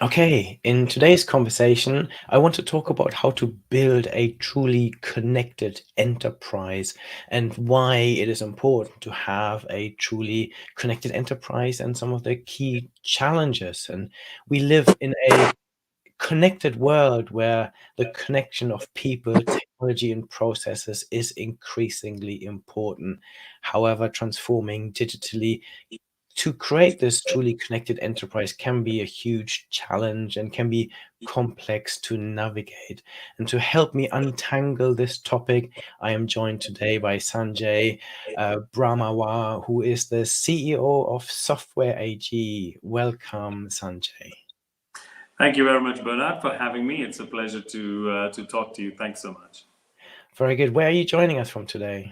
Okay, in today's conversation, I want to talk about how to build a truly connected enterprise and why it is important to have a truly connected enterprise and some of the key challenges. And we live in a connected world where the connection of people, technology, and processes is increasingly important. However, transforming digitally to create this truly connected enterprise can be a huge challenge and can be complex to navigate. And to help me untangle this topic, I am joined today by Sanjay Brahmawar, who is the CEO of Software AG. Welcome, Sanjay. Thank you very much, Bernard, for having me. It's a pleasure to talk to you. Thanks so much. Very good. Where are you joining us from today?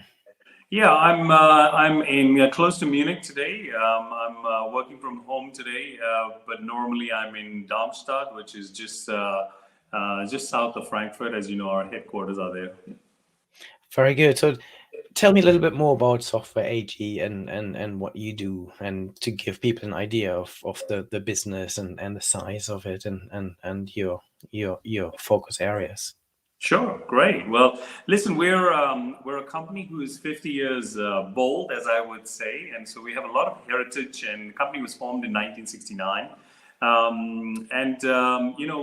Yeah, I'm in close to Munich today. I'm working from home today, but normally I'm in Darmstadt, which is just south of Frankfurt. As you know, our headquarters are there. Very good. So tell me a little bit more about Software AG and what you do, and to give people an idea of the business and the size of it and your focus areas. Sure, great. Well, listen, we're a company who is 50 years bold, as I would say, and so we have a lot of heritage. And the company was formed in 1969,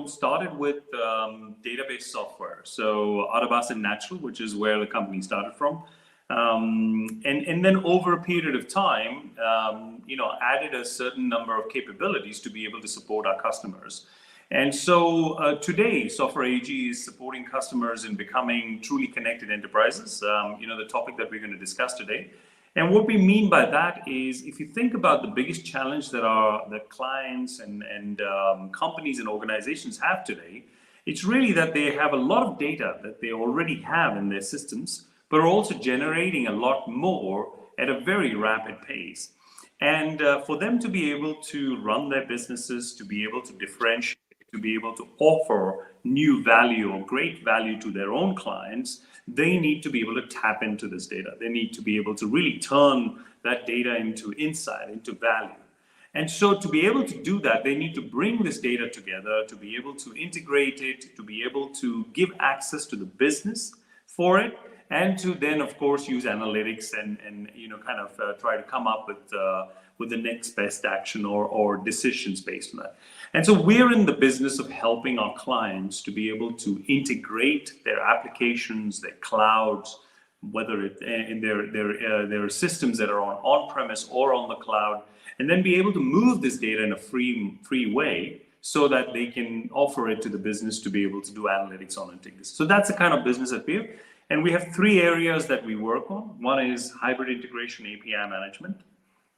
started with database software. So Autobahn and Natural, which is where the company started from, and then over a period of time, added a certain number of capabilities to be able to support our customers. And so today, Software AG is supporting customers in becoming truly connected enterprises, the topic that we're going to discuss today. And what we mean by that is, if you think about the biggest challenge that clients and companies and organizations have today, it's really that they have a lot of data that they already have in their systems, but are also generating a lot more at a very rapid pace. And for them to be able to run their businesses, to be able to differentiate, to be able to offer new value or great value to their own clients, they need to be able to tap into this data. They need to be able to really turn that data into insight, into value. And so to be able to do that, they need to bring this data together, to be able to integrate it, to be able to give access to the business for it, and to then, of course, use analytics and try to come up with the next best action or decisions based on that. And so we're in the business of helping our clients to be able to integrate their applications, their clouds, whether it in their systems that are on-premise or on the cloud, and then be able to move this data in a free way so that they can offer it to the business to be able to do analytics on and take this. So that's the kind of business that we're. And we have three areas that we work on. One is hybrid integration, API management.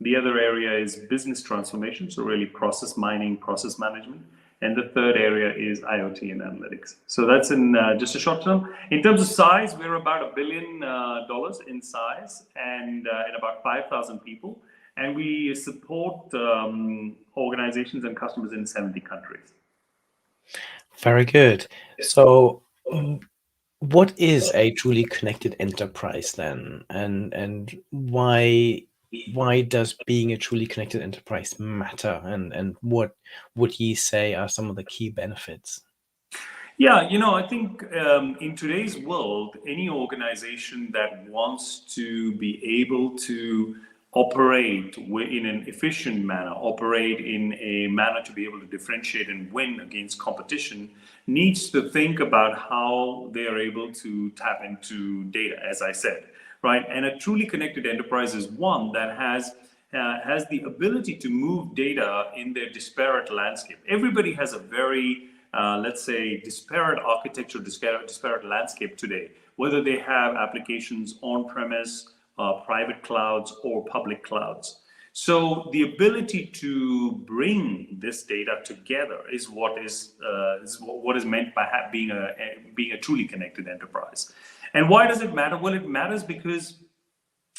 The other area is business transformation, so really process mining, process management. And the third area is IoT and analytics. So that's in just a short term. In terms of size, we're about $1 billion in size and about 5,000 people. And we support organizations and customers in 70 countries. Very good. So what is a truly connected enterprise then? And why does being a truly connected enterprise matter? And what would you say are some of the key benefits? Yeah, I think in today's world, any organization that wants to be able to operate in an efficient manner, operate in a manner to be able to differentiate and win against competition, needs to think about how they are able to tap into data, as I said, right? And a truly connected enterprise is one that has the ability to move data in their disparate landscape. Everybody has a very let's say, disparate architecture, disparate landscape today, whether they have applications on-premise, private clouds, or public clouds. So the ability to bring this data together is what is meant by being a truly connected enterprise. And why does it matter? Well, it matters because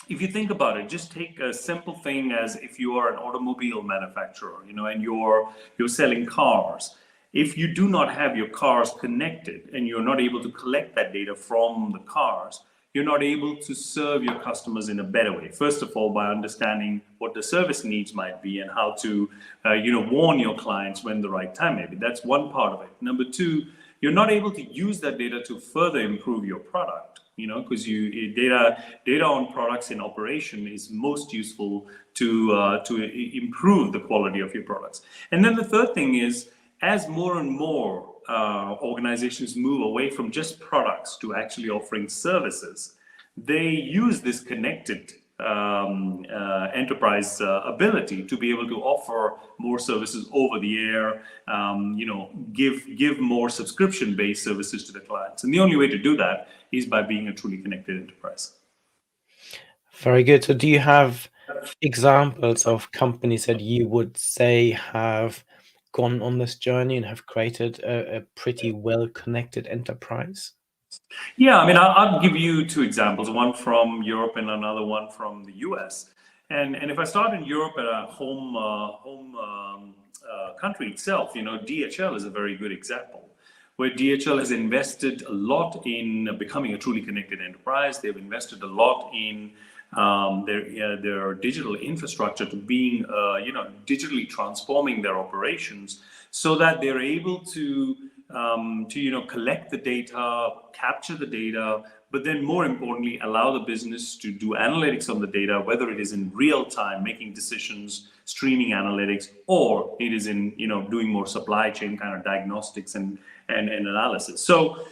if you think about it, just take a simple thing as if you are an automobile manufacturer, and you're selling cars. If you do not have your cars connected and you're not able to collect that data from the cars, you're not able to serve your customers in a better way. First of all, by understanding what the service needs might be and how to, warn your clients when the right time may be. That's one part of it. Number two, you're not able to use that data to further improve your product. Because data on products in operation is most useful to improve the quality of your products. And then the third thing is, as more and more organizations move away from just products to actually offering services, they use this connected enterprise ability to be able to offer more services over the air, give more subscription-based services to the clients. And the only way to do that is by being a truly connected enterprise. Very good. So do you have examples of companies that you would say have gone on this journey and have created a pretty well-connected enterprise? Yeah, I mean, I'll give you two examples, one from Europe and another one from the US. And if I start in Europe at a home country itself, DHL is a very good example, where DHL has invested a lot in becoming a truly connected enterprise. They've invested a lot in their digital infrastructure to being, digitally transforming their operations so that they're able to collect the data, capture the data, but then more importantly, allow the business to do analytics on the data, whether it is in real time, making decisions, streaming analytics, or it is in, doing more supply chain kind of diagnostics and analysis. So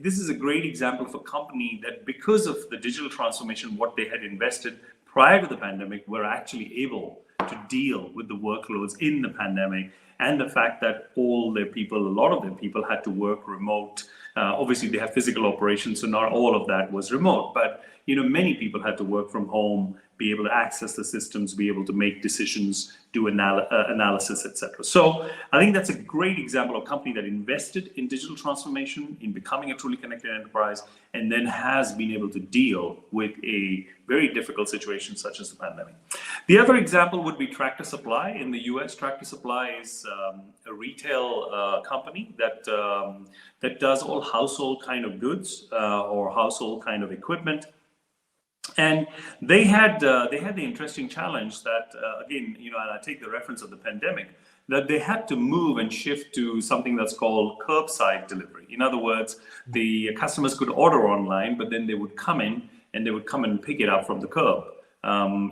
this is a great example of a company that, because of the digital transformation, what they had invested prior to the pandemic, were actually able to deal with the workloads in the pandemic, and the fact that a lot of their people had to work remote. Obviously, they have physical operations, so not all of that was remote, but many people had to work from home, be able to access the systems, be able to make decisions, do analysis, etc. So I think that's a great example of a company that invested in digital transformation, in becoming a truly connected enterprise, and then has been able to deal with a very difficult situation such as the pandemic. The other example would be Tractor Supply in the US. Tractor Supply is a retail company that does all household kind of goods or household kind of equipment. And they had the interesting challenge that, again, and I take the reference of the pandemic, that they had to move and shift to something that's called curbside delivery. In other words, the customers could order online, but then they would come in and they would come and pick it up from the curb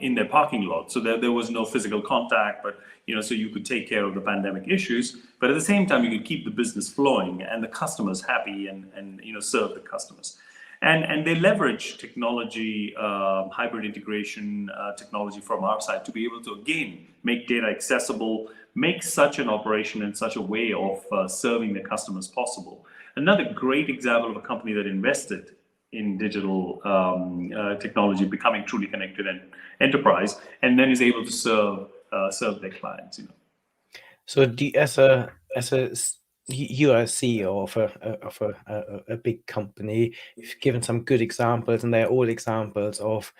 in their parking lot. So there was no physical contact, but so you could take care of the pandemic issues, but at the same time you could keep the business flowing and the customers happy and serve the customers. And they leverage technology, hybrid integration technology from our side to be able to, again, make data accessible, make such an operation in such a way of serving the customers possible. Another great example of a company that invested in digital technology, becoming truly connected enterprise, and then is able to serve their clients. So you are a CEO of a big company. You've given some good examples, and they're all examples of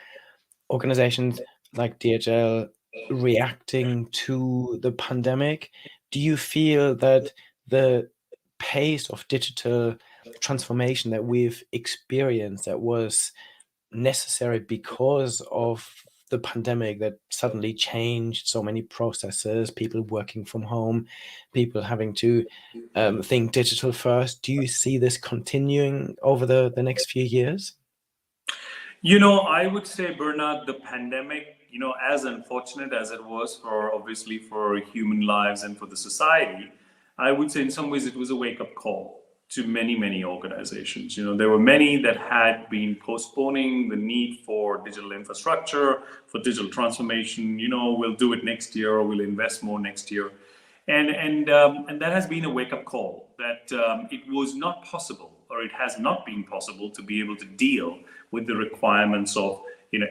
organizations like DHL reacting to the pandemic. Do you feel that the pace of digital transformation that we've experienced, that was necessary because of the pandemic, that suddenly changed so many processes, people working from home, people having to think digital first? Do you see this continuing over the next few years? I would say, Bernard, the pandemic, as unfortunate as it was obviously for human lives and for the society, I would say in some ways it was a wake-up call to many, many organizations. There were many that had been postponing the need for digital infrastructure, for digital transformation. We'll do it next year, or we'll invest more next year. And that has been a wake-up call that it was not possible, or it has not been possible, to be able to deal with the requirements of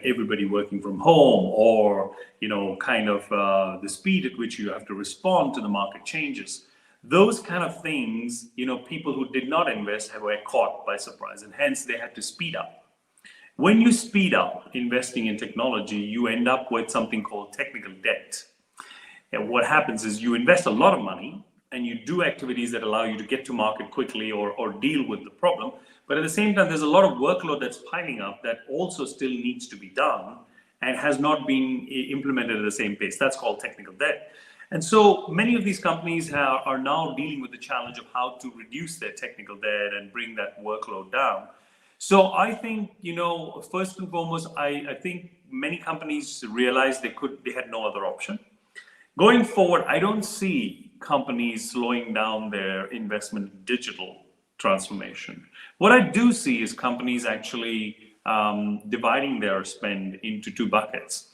everybody working from home, or the speed at which you have to respond to the market changes. Those kind of things, people who did not invest were caught by surprise, and hence they had to speed up. When you speed up investing in technology, you end up with something called technical debt. And what happens is you invest a lot of money, and you do activities that allow you to get to market quickly or deal with the problem. But at the same time, there's a lot of workload that's piling up that also still needs to be done and has not been implemented at the same pace. That's called technical debt. And so many of these companies are now dealing with the challenge of how to reduce their technical debt and bring that workload down. So I think, first and foremost, I think many companies realized they had no other option. Going forward, I don't see companies slowing down their investment in digital transformation. What I do see is companies actually dividing their spend into two buckets: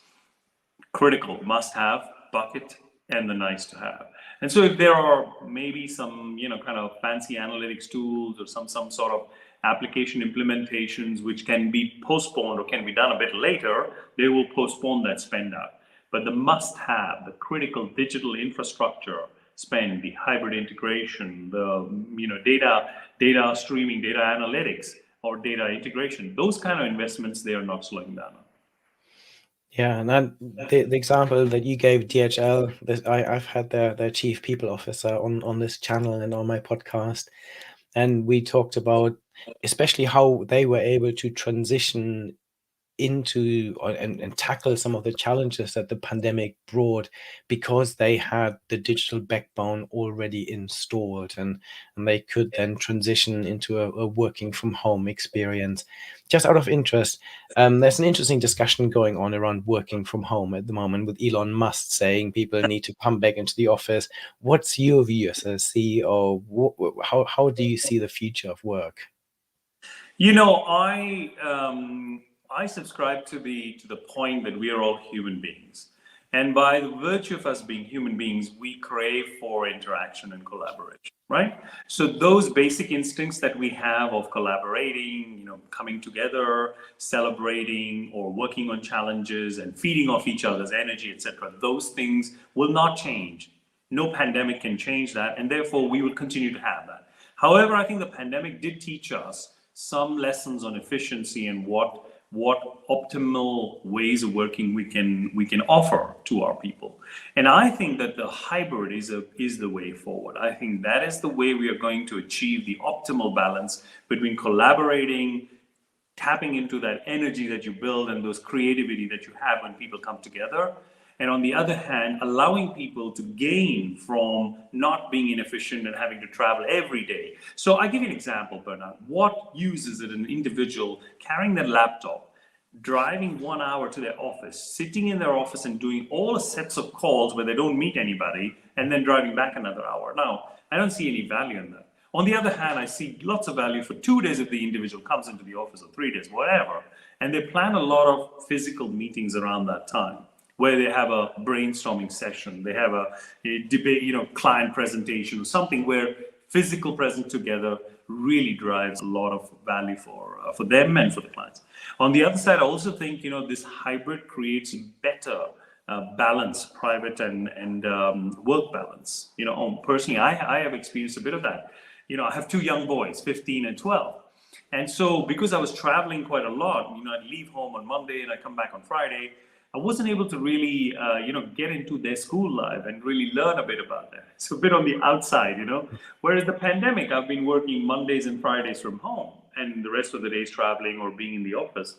critical, must have bucket, and the nice to have. And so if there are maybe some, kind of fancy analytics tools or some sort of application implementations which can be postponed or can be done a bit later, they will postpone that spend out. But the must have, the critical digital infrastructure spend, the hybrid integration, the data streaming, data analytics, or data integration, those kind of investments, they are not slowing down. Yeah, and then the example that you gave, DHL, I've had their chief people officer on this channel and on my podcast, and we talked about especially how they were able to transition into and tackle some of the challenges that the pandemic brought because they had the digital backbone already installed, and they could then transition into a working from home experience. Just out of interest, there's an interesting discussion going on around working from home at the moment, with Elon Musk saying people need to come back into the office. What's your view as a CEO? How do you see the future of work? I subscribe to the point that we are all human beings, and by the virtue of us being human beings, we crave for interaction and collaboration, right? So those basic instincts that we have of collaborating, coming together, celebrating, or working on challenges and feeding off each other's energy, etc., those things will not change. No pandemic can change that, and therefore we will continue to have that. However, I think the pandemic did teach us some lessons on efficiency and what optimal ways of working we can offer to our people. And I think that the hybrid is the way forward. I think that is the way we are going to achieve the optimal balance between collaborating, tapping into that energy that you build and those creativity that you have when people come together, and on the other hand, allowing people to gain from not being inefficient and having to travel every day. So I give you an example, Bernard. What use is it an individual carrying their laptop, driving 1 hour to their office, sitting in their office and doing all sets of calls where they don't meet anybody, and then driving back another hour? Now, I don't see any value in that. On the other hand, I see lots of value for 2 days if the individual comes into the office, or 3 days, whatever, and they plan a lot of physical meetings around that time, where they have a brainstorming session, they have a debate, client presentation, or something where physical presence together really drives a lot of value for them and for the clients. On the other side, I also think this hybrid creates better balance, private and work balance. Personally, I have experienced a bit of that. I have 2 young boys, 15 and 12. And so because I was traveling quite a lot, I'd leave home on Monday and I come back on Friday, I wasn't able to really, get into their school life and really learn a bit about that. It's a bit on the outside, Whereas the pandemic, I've been working Mondays and Fridays from home and the rest of the days traveling or being in the office.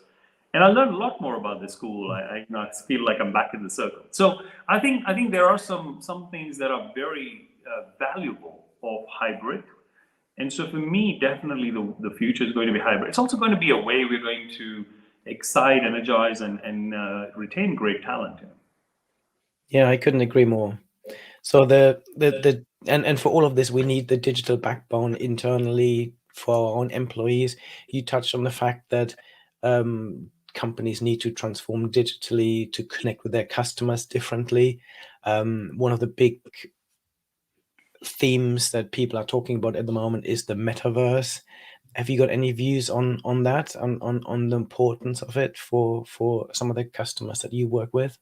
And I learned a lot more about the school. I feel like I'm back in the circle. So I think there are some things that are very valuable of hybrid. And so for me, definitely the future is going to be hybrid. It's also going to be a way we're going to excite, energize, and retain great talent. Yeah, I couldn't agree more. So and for all of this, we need the digital backbone internally for our own employees. You touched on the fact that companies need to transform digitally to connect with their customers differently. One of the big themes that people are talking about at the moment is the metaverse. Have you got any views on that, on the importance of it for some of the customers that you work with?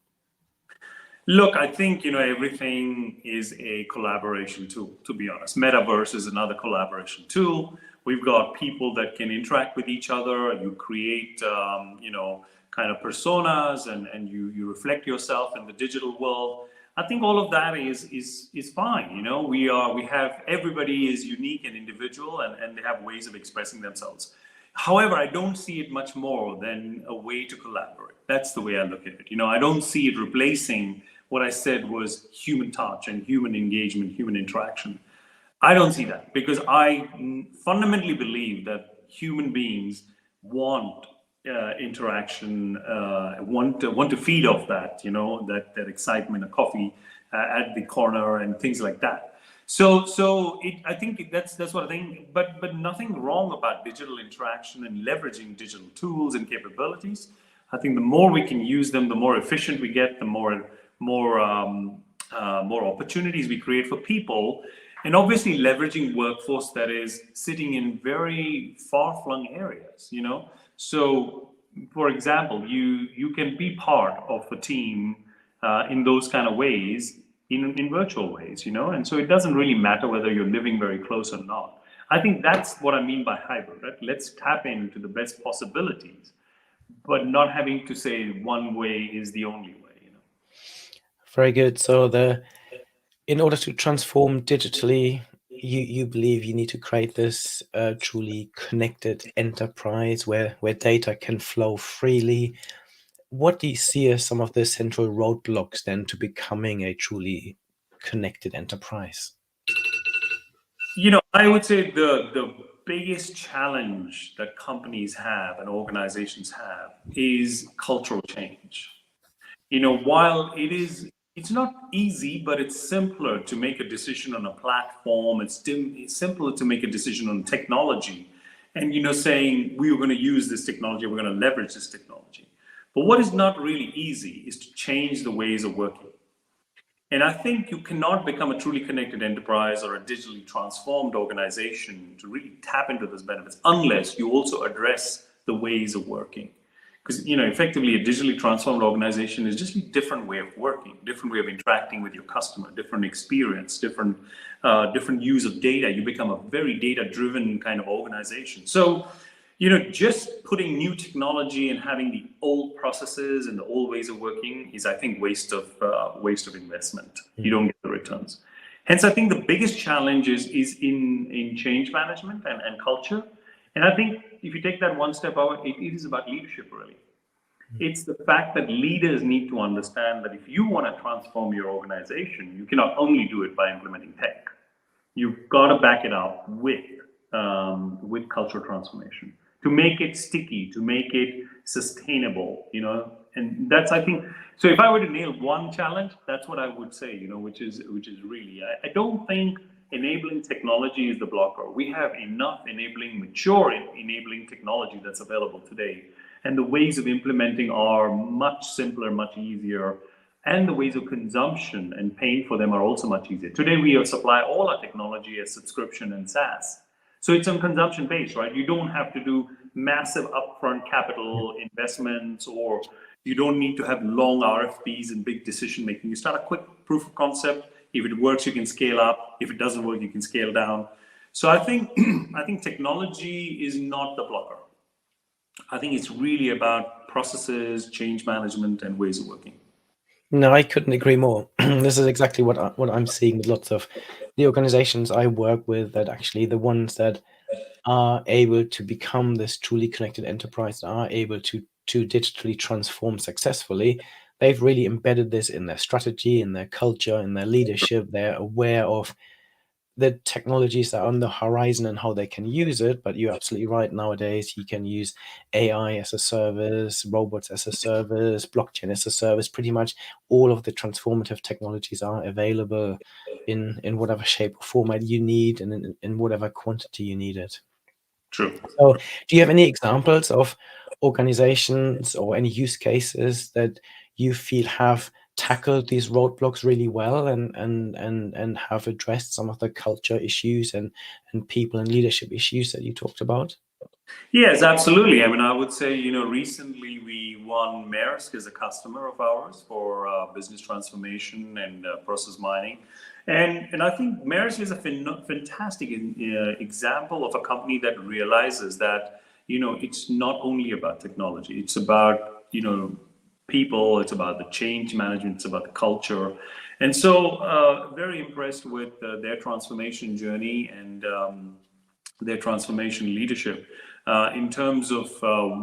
Look, I think everything is a collaboration tool, to be honest. Metaverse is another collaboration tool. We've got people that can interact with each other. You create kind of personas, and you reflect yourself in the digital world. I think all of that is fine. We have, everybody is unique and individual, and they have ways of expressing themselves. However, I don't see it much more than a way to collaborate. That's the way I look at it. I don't see it replacing what I said was human touch and human engagement, human interaction. I don't see that, because I fundamentally believe that human beings want interaction, want to feed off that, that excitement, a coffee at the corner and things like that. I think that's what I think. But nothing wrong about digital interaction and leveraging digital tools and capabilities. I think the more we can use them, the more efficient we get, the more opportunities we create for people. And obviously leveraging workforce that is sitting in very far-flung areas, So, for example, you can be part of a team in those kind of ways, in virtual ways, And so it doesn't really matter whether you're living very close or not. I think that's what I mean by hybrid, right? Let's tap into the best possibilities, but not having to say one way is the only way, Very good. So in order to transform digitally, you believe you need to create this truly connected enterprise where data can flow freely. What do you see as some of the central roadblocks then to becoming a truly connected enterprise? I would say the biggest challenge that companies have and organizations have is cultural change. While it's not easy, but it's simpler to make a decision on a platform. It's simpler to make a decision on technology, and saying we are going to use this technology, we're going to leverage this technology. But what is not really easy is to change the ways of working. And I think you cannot become a truly connected enterprise or a digitally transformed organization to really tap into those benefits unless you also address the ways of working. Because, effectively a digitally transformed organization is just a different way of working, different way of interacting with your customer, different experience, different use of data. You become a very data-driven kind of organization. So, just putting new technology and having the old processes and the old ways of working is, I think, waste of investment. You don't get the returns. Hence, I think the biggest challenge is in change management and culture. And I think if you take that one step out, it is about leadership, really. It's the fact that leaders need to understand that if you want to transform your organization, you cannot only do it by implementing tech. You've got to back it up with cultural transformation to make it sticky, to make it sustainable, And that's, I think, so if I were to nail one challenge, that's what I would say, which is really, I don't think enabling technology is the blocker. We have enough mature enabling technology that's available today. And the ways of implementing are much simpler, much easier. And the ways of consumption and paying for them are also much easier. Today, we supply all our technology as subscription and SaaS. So it's on consumption based, right? You don't have to do massive upfront capital investments, or you don't need to have long RFPs and big decision making. You start a quick proof of concept. If it works, you can scale up. If it doesn't work, you can scale down. So I think technology is not the blocker. I think it's really about processes, change management, and ways of working. No, I couldn't agree more. This is exactly what I'm seeing with lots of the organizations I work with, that actually the ones that are able to become this truly connected enterprise, are able to digitally transform successfully, they've really embedded this in their strategy, in their culture, in their leadership. They're aware of the technologies that are on the horizon and how they can use it. But you're absolutely right. Nowadays, you can use AI as a service, robots as a service, blockchain as a service. Pretty much all of the transformative technologies are available in whatever shape or format you need, and in whatever quantity you need it. True. So do you have any examples of organizations or any use cases that you feel have tackled these roadblocks really well and have addressed some of the culture issues and people and leadership issues that you talked about? Yes, absolutely. I mean, I would say, recently we won Maersk as a customer of ours for business transformation and process mining. And I think Maersk is a fantastic example of a company that realizes that, it's not only about technology. It's about, people. It's about the change management. It's about the culture. And so, very impressed with their transformation journey and their transformation leadership in terms of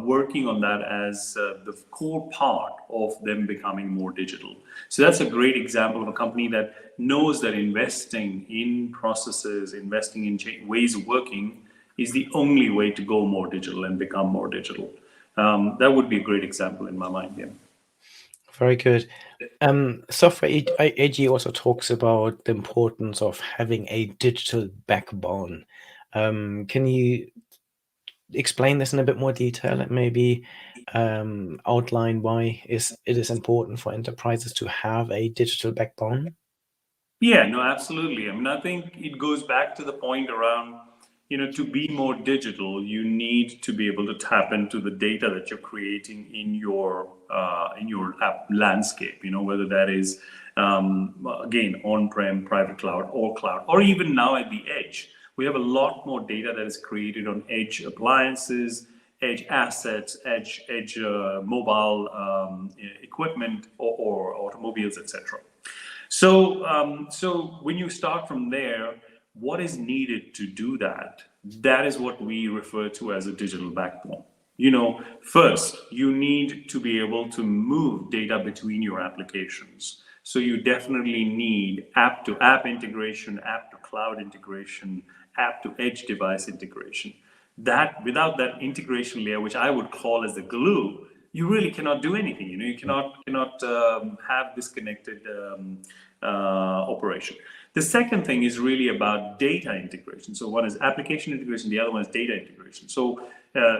working on that as the core part of them becoming more digital. So that's a great example of a company that knows that investing in processes, investing in ways of working is the only way to go more digital and become more digital. That would be a great example in my mind. Yeah. Very good. Software AG also talks about the importance of having a digital backbone. Can you explain this in a bit more detail and maybe outline why it is important for enterprises to have a digital backbone? Yeah, no, absolutely. I mean, I think it goes back to the point around, to be more digital, you need to be able to tap into the data that you're creating in your app landscape. Whether that is again on-prem, private cloud, or even now at the edge. We have a lot more data that is created on edge appliances, edge assets, edge mobile equipment, or automobiles, etc. So when you start from there, what is needed to do that? That is what we refer to as a digital backbone. First, you need to be able to move data between your applications. So you definitely need app to app integration, app to cloud integration, app to edge device integration. That without that integration layer, which I would call as the glue, you really cannot do anything. You cannot have disconnected operation. The second thing is really about data integration. So one is application integration, the other one is data integration. So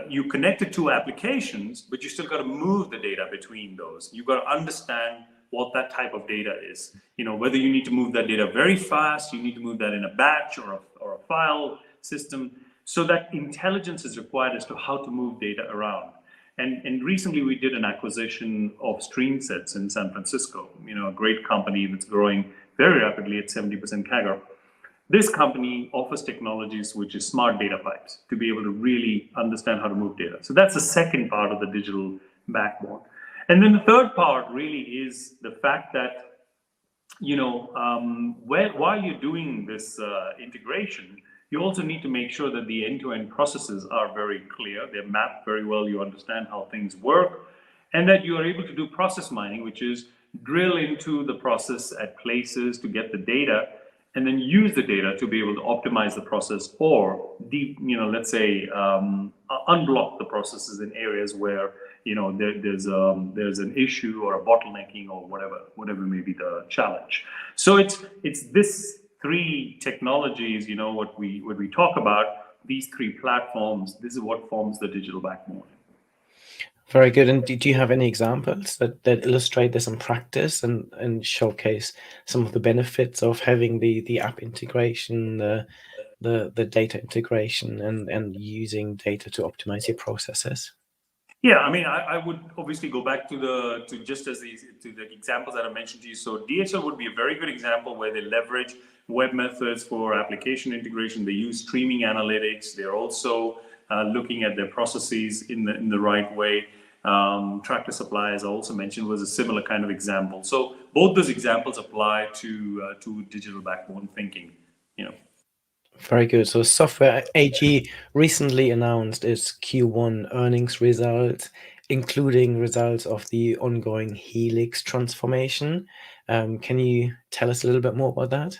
you connected two applications, but you still got to move the data between those. You've got to understand what that type of data is. Whether you need to move that data very fast, you need to move that in a batch or a file system. So that intelligence is required as to how to move data around. And recently we did an acquisition of StreamSets in San Francisco, a great company that's growing very rapidly at 70% CAGR. This company offers technologies which is smart data pipes to be able to really understand how to move data. So that's the second part of the digital backbone. And then the third part really is the fact that, while you're doing this integration, you also need to make sure that the end-to-end processes are very clear. They're mapped very well. You understand how things work, and that you are able to do process mining, which is drill into the process at places to get the data, and then use the data to be able to optimize the process, or let's say unblock the processes in areas where there's an issue or a bottlenecking or whatever may be the challenge. So it's this three technologies, what we talk about, these three platforms, this is what forms the digital backbone. Very good. And do you have any examples that illustrate this in practice and showcase some of the benefits of having the app integration, the data integration, and using data to optimize your processes? Yeah, I mean, I would obviously go back to the examples that I mentioned to you. So DHL would be a very good example where they leverage web methods for application integration. They use streaming analytics. They're also looking at their processes in the right way. Tractor Supply, as I also mentioned, was a similar kind of example. So both those examples apply to digital backbone thinking. Very good. So Software AG recently announced its Q1 earnings results, including results of the ongoing Helix transformation. Can you tell us a little bit more about that?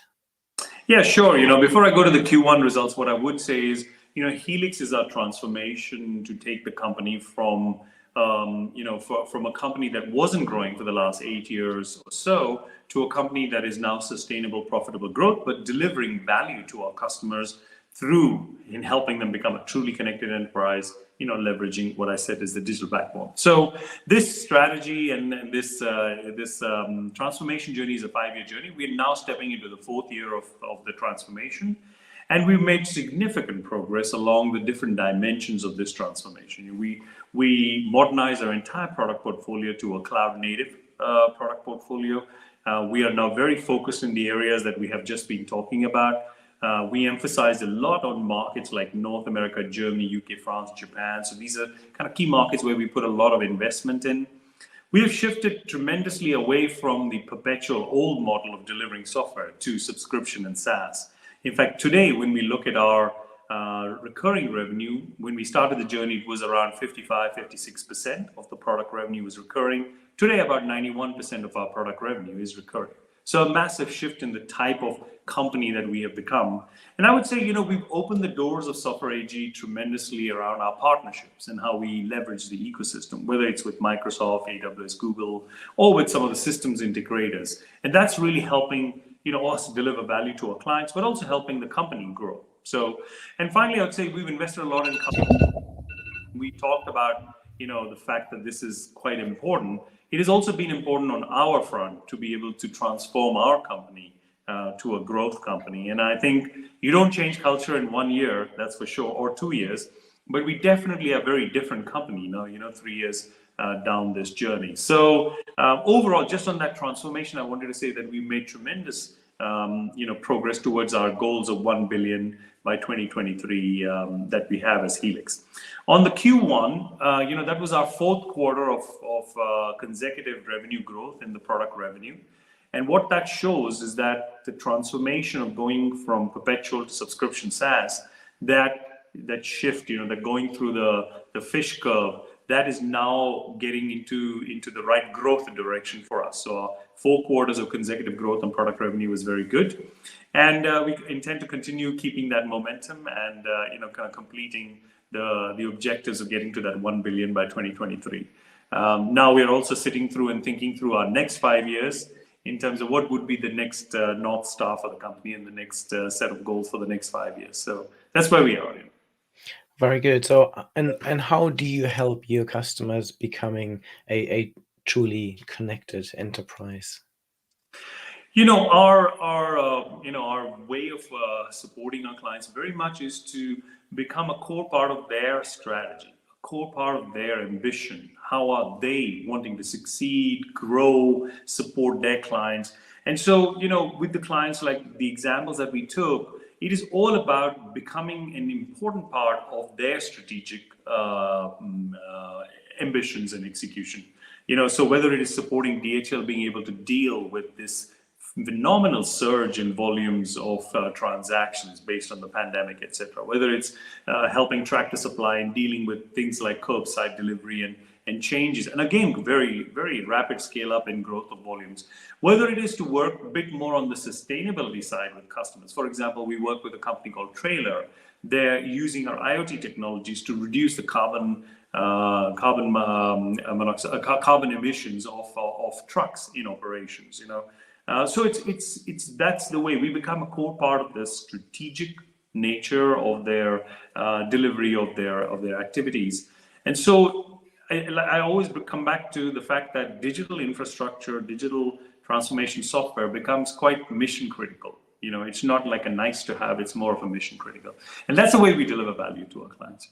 Yeah, sure. Before I go to the Q1 results, what I would say is, Helix is our transformation to take the company from a company that wasn't growing for the last 8 years or so to a company that is now sustainable, profitable growth, but delivering value to our customers through in helping them become a truly connected enterprise, leveraging what I said is the digital backbone. So this strategy and this transformation journey is a 5-year journey. We're now stepping into the 4th year of the transformation. And we've made significant progress along the different dimensions of this transformation. We modernize our entire product portfolio to a cloud-native product portfolio. We are now very focused in the areas that we have just been talking about. We emphasize a lot on markets like North America, Germany, UK, France, Japan. So these are kind of key markets where we put a lot of investment in. We have shifted tremendously away from the perpetual old model of delivering software to subscription and SaaS. In fact, today, when we look at our recurring revenue, when we started the journey, it was around 55, 56% of the product revenue was recurring. Today, about 91% of our product revenue is recurring. So a massive shift in the type of company that we have become. And I would say, we've opened the doors of Software AG tremendously around our partnerships and how we leverage the ecosystem, whether it's with Microsoft, AWS, Google, or with some of the systems integrators. And that's really helping, us deliver value to our clients, but also helping the company grow. So, and finally, I would say we've invested a lot in companies. We talked about, the fact that this is quite important. It has also been important on our front to be able to transform our company to a growth company. And I think you don't change culture in 1 year, that's for sure, or 2 years, but we definitely are a very different company now, 3 years down this journey. So overall, just on that transformation, I wanted to say that we made tremendous progress towards our goals of 1 billion by 2023 that we have as Helix. On the Q1, that was our fourth quarter of consecutive revenue growth in the product revenue. And what that shows is that the transformation of going from perpetual to subscription SaaS, that shift, that going through the fish curve, that is now getting into the right growth direction for us. So our 4 quarters of consecutive growth on product revenue is very good. And we intend to continue keeping that momentum and, kind of completing the objectives of getting to that 1 billion by 2023. Now we're also sitting through and thinking through our next 5 years in terms of what would be the next North Star for the company and the next set of goals for the next 5 years. So that's where we are. Very good. So, and how do you help your customers becoming a truly connected enterprise? Our way of supporting our clients very much is to become a core part of their strategy, a core part of their ambition. How are they wanting to succeed, grow, support their clients? And so, with the clients, like the examples that we took, it is all about becoming an important part of their strategic ambitions and execution. So whether it is supporting DHL being able to deal with this phenomenal surge in volumes of transactions based on the pandemic, etc. Whether it's helping Tractor Supply and dealing with things like curbside delivery and changes, and again, very, very rapid scale up in growth of volumes. Whether it is to work a bit more on the sustainability side with customers. For example, we work with a company called Trailer. They're using our IoT technologies to reduce the carbon emissions of trucks in operations. So it's that's the way we become a core part of the strategic nature of their delivery of their activities. And so I always come back to the fact that digital infrastructure, digital transformation software becomes quite mission critical. It's not like a nice to have, it's more of a mission critical. And that's the way we deliver value to our clients.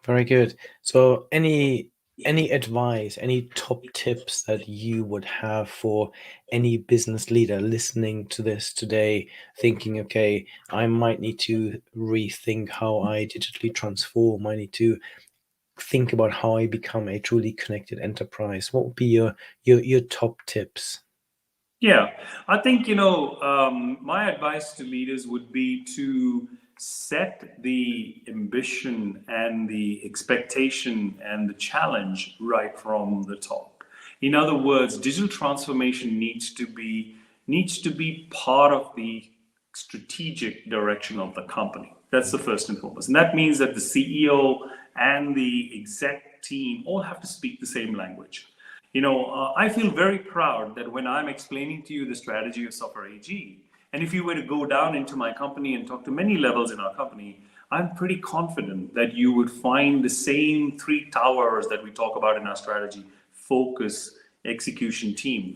Very good. So any advice, any top tips that you would have for any business leader listening to this today, thinking, okay, I might need to rethink how I digitally transform, I need to think about how I become a truly connected enterprise? What would be your top tips? Yeah, I think, my advice to leaders would be to set the ambition and the expectation and the challenge right from the top. In other words, digital transformation needs to be part of the strategic direction of the company. That's the first and foremost. And that means that the CEO and the exec team all have to speak the same language. I feel very proud that when I'm explaining to you the strategy of Software AG, and if you were to go down into my company and talk to many levels in our company, I'm pretty confident that you would find the same 3 towers that we talk about in our strategy: focus, execution, team.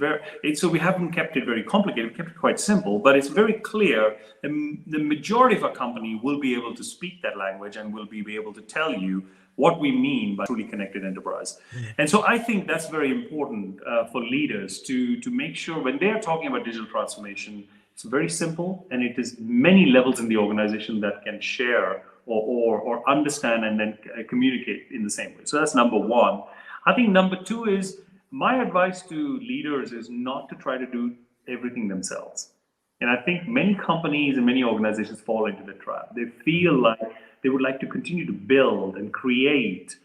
So we haven't kept it very complicated, we kept it quite simple, but it's very clear. And the majority of our company will be able to speak that language and will be able to tell you what we mean by truly connected enterprise. And so I think that's very important for leaders to make sure when they are talking about digital transformation, it's very simple, and it is many levels in the organization that can share or understand and then communicate in the same way. So that's number one. I think number two is my advice to leaders is not to try to do everything themselves. And I think many companies and many organizations fall into the trap. They feel like they would like to continue to build and create.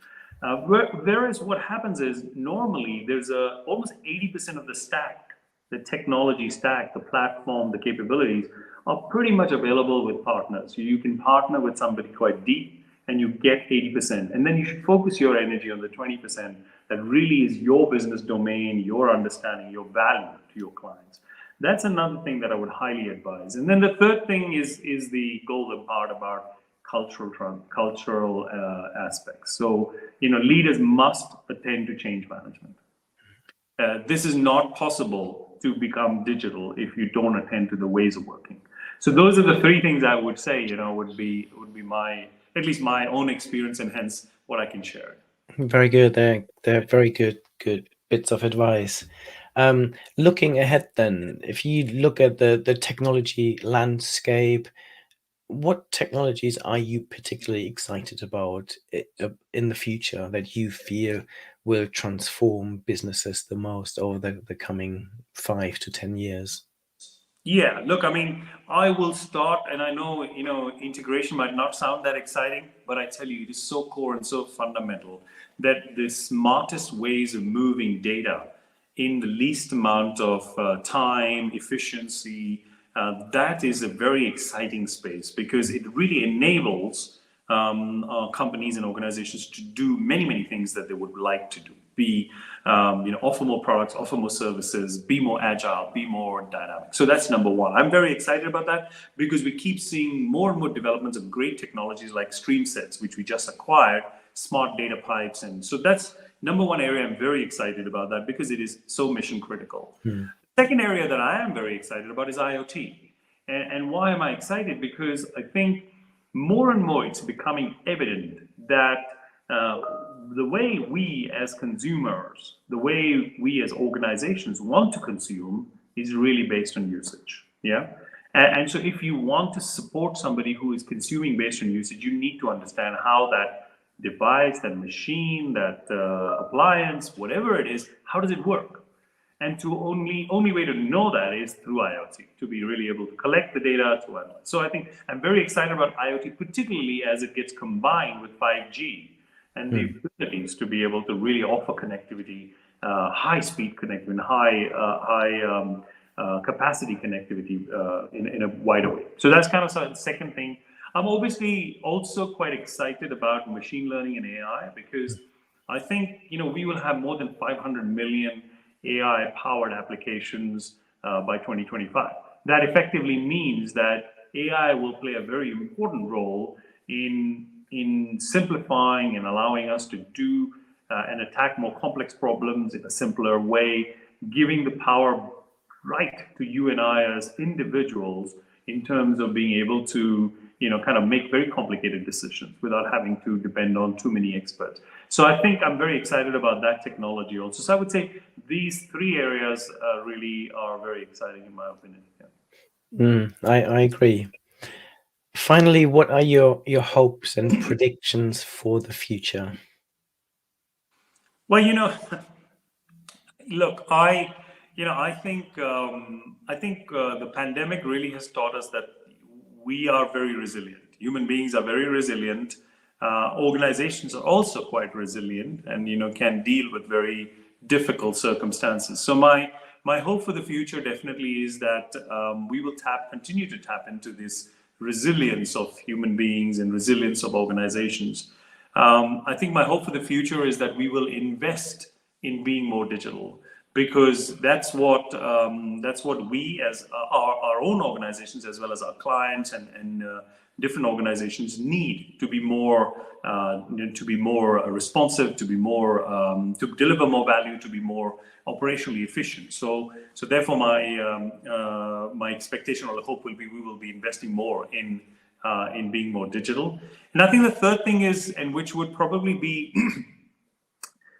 Whereas what happens is normally there's almost 80% of the stack, the technology stack, the platform, the capabilities are pretty much available with partners. You can partner with somebody quite deep and you get 80%. And then you should focus your energy on the 20% that really is your business domain, your understanding, your value to your clients. That's another thing that I would highly advise. And then the third thing is the golden part about cultural aspects. So, leaders must attend to change management. This is not possible to become digital if you don't attend to the ways of working. So those are the three things I would say, would be my, at least my own experience, and hence what I can share. Very good. They're very good bits of advice. Looking ahead, then, if you look at the technology landscape, what technologies are you particularly excited about in the future that you feel will transform businesses the most over the coming 5 to 10 years? Yeah, look, I mean, I will start, and I know, integration might not sound that exciting, but I tell you, it is so core and so fundamental that the smartest ways of moving data in the least amount of time, efficiency, that is a very exciting space because it really enables companies and organizations to do many, many things that they would like to do. Offer more products, offer more services, be more agile, be more dynamic. So that's number one. I'm very excited about that because we keep seeing more and more developments of great technologies like stream sets, which we just acquired, smart data pipes. And so that's number one area I'm very excited about that because it is so mission critical. The second area that I am very excited about is IoT. And why am I excited? Because I think more and more it's becoming evident that the way we as consumers, the way we as organizations want to consume is really based on usage. Yeah. And so if you want to support somebody who is consuming based on usage, you need to understand how that device, that machine, that appliance, whatever it is, how does it work? And to only way to know that is through IoT, to be really able to collect the data to analyze. So I think I'm very excited about IoT, particularly as it gets combined with 5G and the abilities to be able to really offer connectivity, high-speed connectivity, high capacity connectivity in a wider way. So that's kind of the second thing. I'm obviously also quite excited about machine learning and AI because I think we will have more than 500 million AI-powered applications by 2025. That effectively means that AI will play a very important role in simplifying and allowing us to do and attack more complex problems in a simpler way, giving the power right to you and I as individuals in terms of being able to kind of make very complicated decisions without having to depend on too many experts. So I think I'm very excited about that technology also. So I would say these three areas really are very exciting in my opinion. Yeah. I agree. Finally, what are your hopes and predictions for the future? Well, look, I think the pandemic really has taught us that we are very resilient. Human beings are very resilient. Organizations are also quite resilient, and can deal with very difficult circumstances. So my hope for the future definitely is that we will continue to tap into this resilience of human beings and resilience of organizations. I think my hope for the future is that we will invest in being more digital, because that's what we as our own organizations, as well as our clients and different organizations, need to be more responsive, to be more to deliver more value, to be more operationally efficient. So therefore my expectation or the hope will be we will be investing more in being more digital. And I think the third thing is, and which would probably be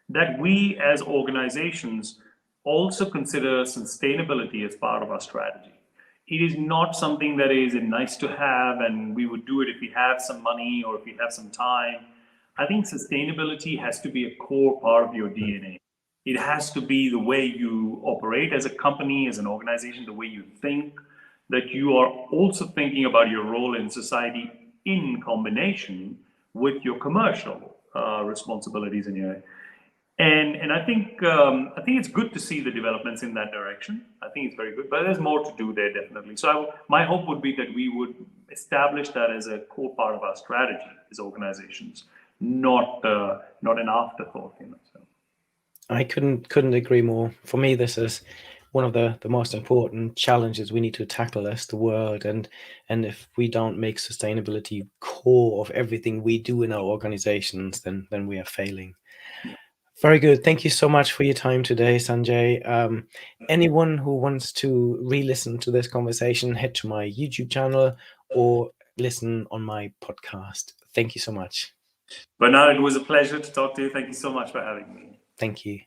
that we as organizations also consider sustainability as part of our strategy. It is not something that is a nice to have and we would do it if we have some money or if we have some time. I think sustainability has to be a core part of your DNA. It has to be the way you operate as a company, as an organization, the way you think, that you are also thinking about your role in society in combination with your commercial responsibilities in your. And I think it's good to see the developments in that direction. I think it's very good, but there's more to do there definitely. So my hope would be that we would establish that as a core part of our strategy as organizations, not an afterthought. So. I couldn't agree more. For me, this is one of the most important challenges we need to tackle as the world. And if we don't make sustainability core of everything we do in our organizations, then we are failing. Very good. Thank you so much for your time today, Sanjay. Anyone who wants to re-listen to this conversation, head to my YouTube channel or listen on my podcast. Thank you so much. Bernard, it was a pleasure to talk to you. Thank you so much for having me. Thank you.